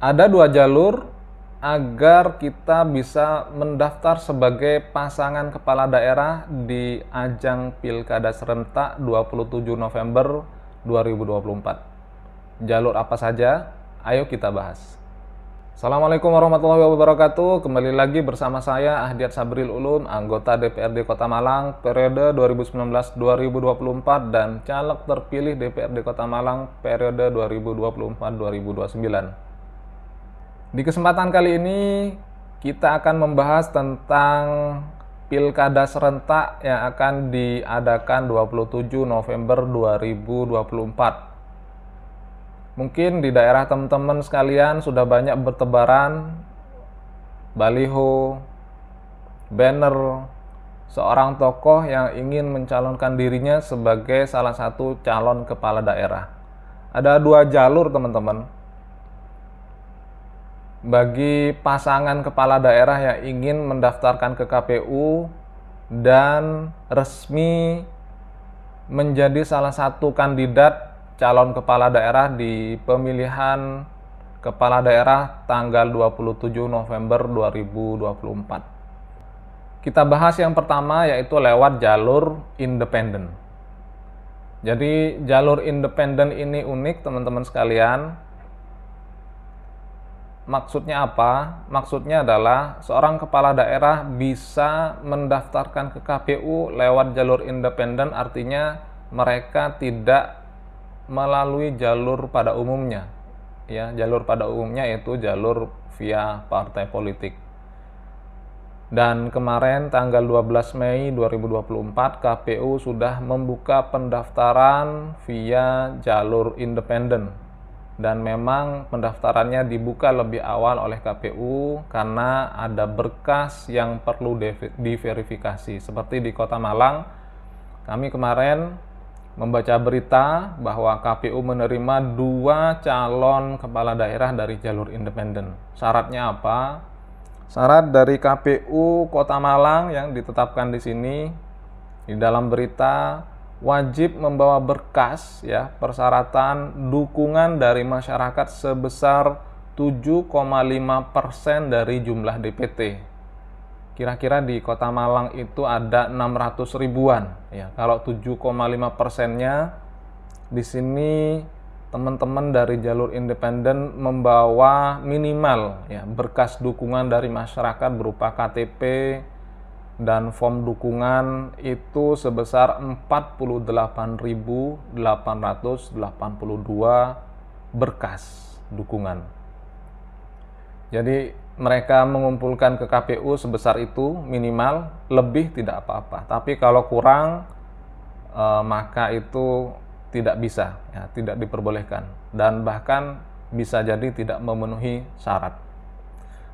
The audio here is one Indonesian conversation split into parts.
Ada dua jalur agar kita bisa mendaftar sebagai pasangan kepala daerah di ajang Pilkada serentak 27 November 2024. Jalur apa saja? Ayo kita bahas. Assalamualaikum warahmatullahi wabarakatuh. Kembali lagi bersama saya Ahdiat Sabril Ulum, anggota DPRD Kota Malang periode 2019-2024 dan caleg terpilih DPRD Kota Malang periode 2024-2029. Di kesempatan kali ini kita akan membahas tentang Pilkada serentak yang akan diadakan 27 November 2024. Mungkin di daerah teman-teman sekalian sudah banyak bertebaran baliho, banner seorang tokoh yang ingin mencalonkan dirinya sebagai salah satu calon kepala daerah. Ada dua jalur, teman-teman, bagi pasangan kepala daerah yang ingin mendaftarkan ke KPU dan resmi menjadi salah satu kandidat calon kepala daerah di pemilihan kepala daerah tanggal 27 November 2024. Kita bahas yang pertama, yaitu lewat jalur independen. Jadi jalur independen ini unik, teman-teman sekalian. Maksudnya apa? Maksudnya adalah seorang kepala daerah bisa mendaftarkan ke KPU lewat jalur independen, artinya mereka tidak melalui jalur pada umumnya. Ya, jalur pada umumnya yaitu jalur via partai politik. Dan kemarin tanggal 12 Mei 2024 KPU sudah membuka pendaftaran via jalur independen. Dan memang pendaftarannya dibuka lebih awal oleh KPU karena ada berkas yang perlu diverifikasi. Seperti di Kota Malang, kami kemarin membaca berita bahwa KPU menerima 2 calon kepala daerah dari jalur independen. Syaratnya apa? Syarat dari KPU Kota Malang yang ditetapkan di sini di dalam berita, wajib membawa berkas, ya, persyaratan dukungan dari masyarakat sebesar 7,5% dari jumlah DPT. Kira-kira di Kota Malang itu ada 600 ribuan. Ya, kalau 7,5%-nya di sini teman-teman dari jalur independen membawa minimal, ya, berkas dukungan dari masyarakat berupa KTP dan form dukungan itu sebesar 48.882 berkas dukungan. Jadi mereka mengumpulkan ke KPU sebesar itu minimal, lebih tidak apa-apa. Tapi kalau kurang maka itu tidak bisa, ya, tidak diperbolehkan, dan bahkan bisa jadi tidak memenuhi syarat.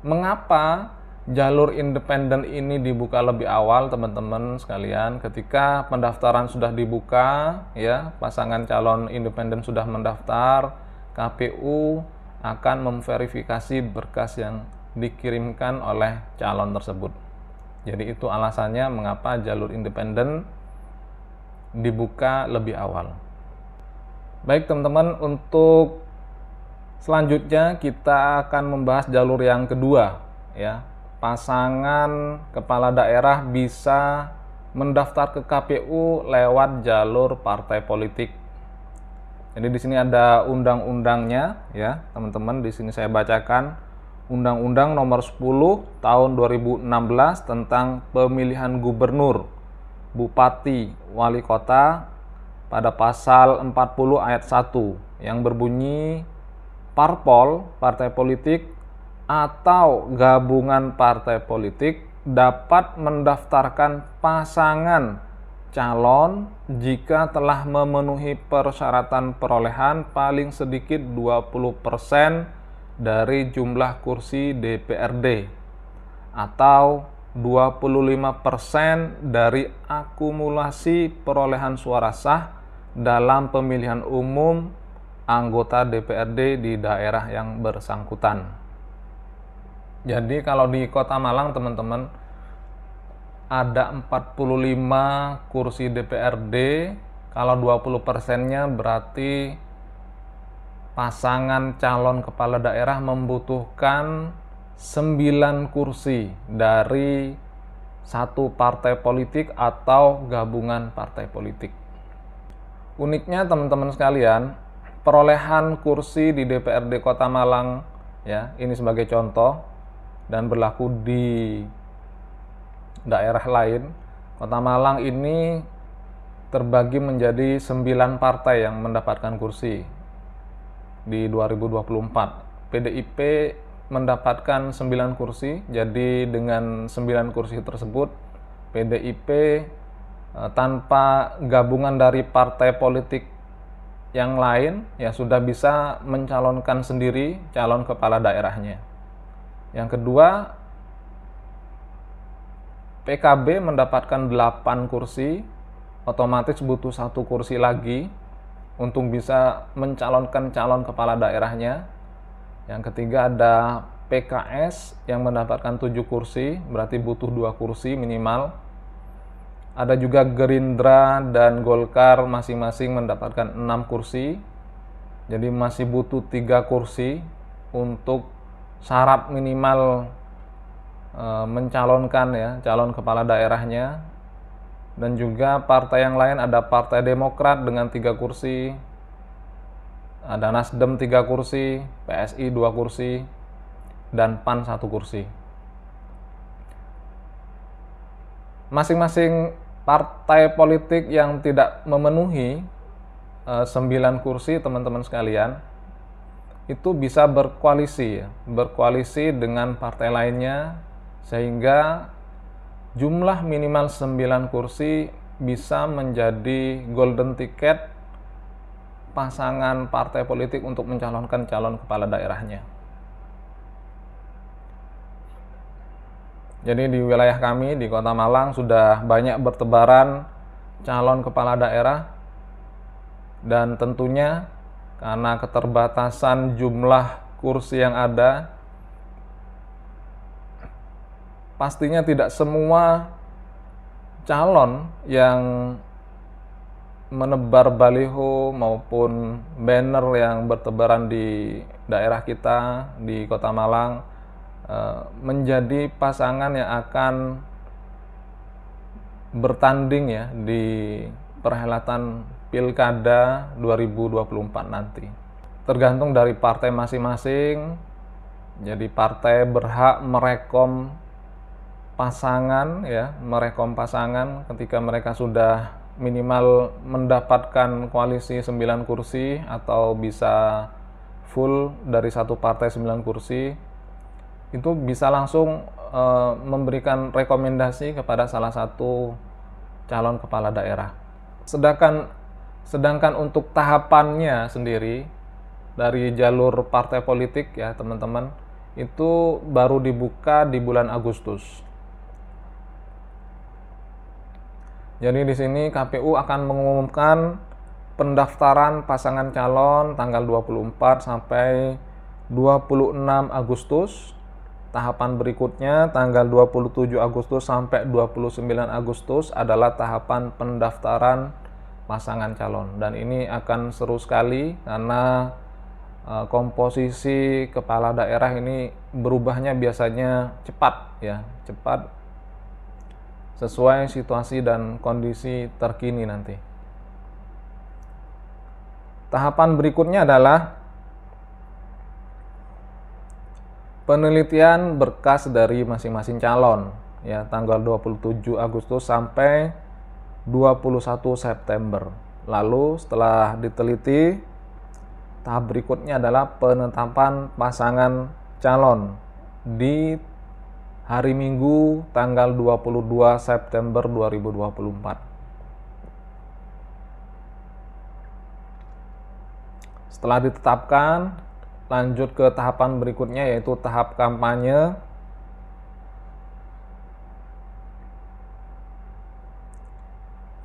Mengapa jalur independen ini dibuka lebih awal, teman-teman sekalian? Ketika pendaftaran sudah dibuka, ya, pasangan calon independen sudah mendaftar, KPU akan memverifikasi berkas yang dikirimkan oleh calon tersebut. Jadi itu alasannya mengapa jalur independen dibuka lebih awal. Baik, teman-teman, untuk selanjutnya kita akan membahas jalur yang kedua, ya. Pasangan kepala daerah bisa mendaftar ke KPU lewat jalur partai politik. Jadi di sini ada undang-undangnya, ya, teman-teman. Di sini saya bacakan Undang-Undang Nomor 10 Tahun 2016 tentang pemilihan gubernur, bupati, wali kota pada pasal 40 ayat 1 yang berbunyi, parpol, partai politik atau gabungan partai politik dapat mendaftarkan pasangan calon jika telah memenuhi persyaratan perolehan paling sedikit 20% dari jumlah kursi DPRD atau 25% dari akumulasi perolehan suara sah dalam pemilihan umum anggota DPRD di daerah yang bersangkutan. Jadi kalau di Kota Malang, teman-teman, ada 45 kursi DPRD. Kalau 20%-nya berarti pasangan calon kepala daerah membutuhkan 9 kursi dari satu partai politik atau gabungan partai politik. Uniknya teman-teman sekalian, perolehan kursi di DPRD Kota Malang, ya, ini sebagai contoh dan berlaku di daerah lain. Kota Malang ini terbagi menjadi 9 partai yang mendapatkan kursi di 2024. PDIP mendapatkan 9 kursi, jadi dengan 9 kursi tersebut PDIP tanpa gabungan dari partai politik yang lain ya sudah bisa mencalonkan sendiri calon kepala daerahnya. Yang kedua, PKB mendapatkan 8 kursi, otomatis butuh 1 kursi lagi untuk bisa mencalonkan calon kepala daerahnya. Yang ketiga ada PKS yang mendapatkan 7 kursi, berarti butuh 2 kursi minimal. Ada juga Gerindra dan Golkar masing-masing mendapatkan 6 kursi. Jadi masih butuh 3 kursi untuk syarat minimal mencalonkan ya calon kepala daerahnya. Dan juga partai yang lain ada Partai Demokrat dengan 3 kursi. Ada Nasdem 3 kursi, PSI 2 kursi, dan PAN 1 kursi. Masing-masing partai politik yang tidak memenuhi 9 kursi, teman-teman sekalian, itu bisa berkoalisi, berkoalisi dengan partai lainnya, sehingga jumlah minimal 9 kursi bisa menjadi golden ticket pasangan partai politik untuk mencalonkan calon kepala daerahnya. Jadi di wilayah kami di Kota Malang sudah banyak bertebaran calon kepala daerah, dan tentunya karena keterbatasan jumlah kursi yang ada, pastinya tidak semua calon yang menebar baliho maupun banner yang bertebaran di daerah kita di Kota Malang menjadi pasangan yang akan bertanding ya di perhelatan Pilkada 2024 nanti. Tergantung dari partai masing-masing. Jadi partai berhak merekom pasangan ya, merekom pasangan ketika mereka sudah minimal mendapatkan koalisi 9 kursi atau bisa full dari satu partai 9 kursi. Itu bisa langsung memberikan rekomendasi kepada salah satu calon kepala daerah. Sedangkan untuk tahapannya sendiri dari jalur partai politik ya teman-teman, itu baru dibuka di bulan Agustus. Jadi di sini KPU akan mengumumkan pendaftaran pasangan calon tanggal 24 sampai 26 Agustus. Tahapan berikutnya tanggal 27 Agustus sampai 29 Agustus adalah tahapan pendaftaran pasangan calon. Dan ini akan seru sekali karena komposisi kepala daerah ini berubahnya biasanya cepat ya, cepat sesuai situasi dan kondisi terkini nanti. Tahapan berikutnya adalah penelitian berkas dari masing-masing calon ya, tanggal 27 Agustus sampai 21 September. Lalu setelah diteliti, tahap berikutnya adalah penetapan pasangan calon di hari Minggu tanggal 22 September 2024. Setelah ditetapkan, lanjut ke tahapan berikutnya yaitu tahap kampanye.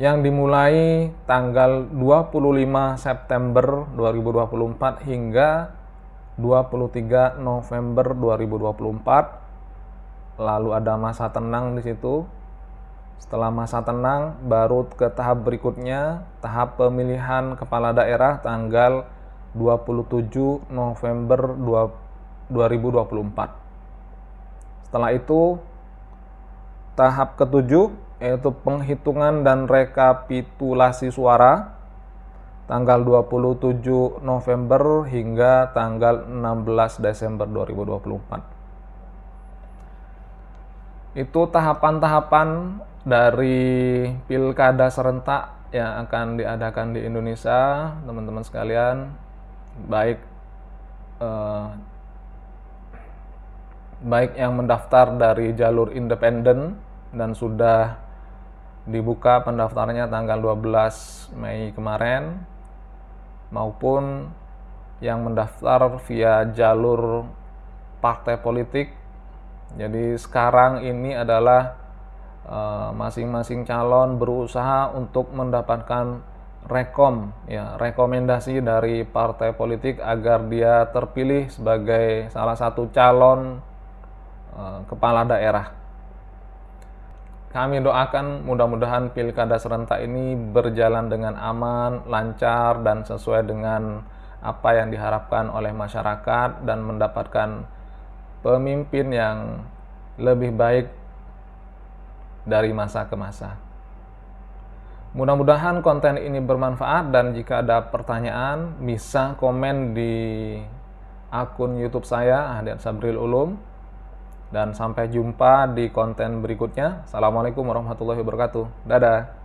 Yang dimulai tanggal 25 September 2024 hingga 23 November 2024. Lalu ada masa tenang di situ. Setelah masa tenang baru ke tahap berikutnya, tahap pemilihan kepala daerah tanggal 27 November 2024. Setelah itu, tahap ketujuh yaitu penghitungan dan rekapitulasi suara tanggal 27 November hingga tanggal 16 Desember 2024. Itu tahapan-tahapan dari pilkada serentak yang akan diadakan di Indonesia, teman-teman sekalian, baik yang mendaftar dari jalur independen dan sudah dibuka pendaftarannya tanggal 12 Mei kemarin, maupun yang mendaftar via jalur partai politik. Jadi sekarang ini adalah masing-masing calon berusaha untuk mendapatkan rekomendasi dari partai politik agar dia terpilih sebagai salah satu calon kepala daerah. Kami doakan mudah-mudahan pilkada serentak ini berjalan dengan aman, lancar, dan sesuai dengan apa yang diharapkan oleh masyarakat dan mendapatkan pemimpin yang lebih baik dari masa ke masa. Mudah-mudahan konten ini bermanfaat, dan jika ada pertanyaan bisa komen di akun YouTube saya, Ahdiat Sabril Ulum. Dan sampai jumpa di konten berikutnya. Assalamualaikum warahmatullahi wabarakatuh. Dadah.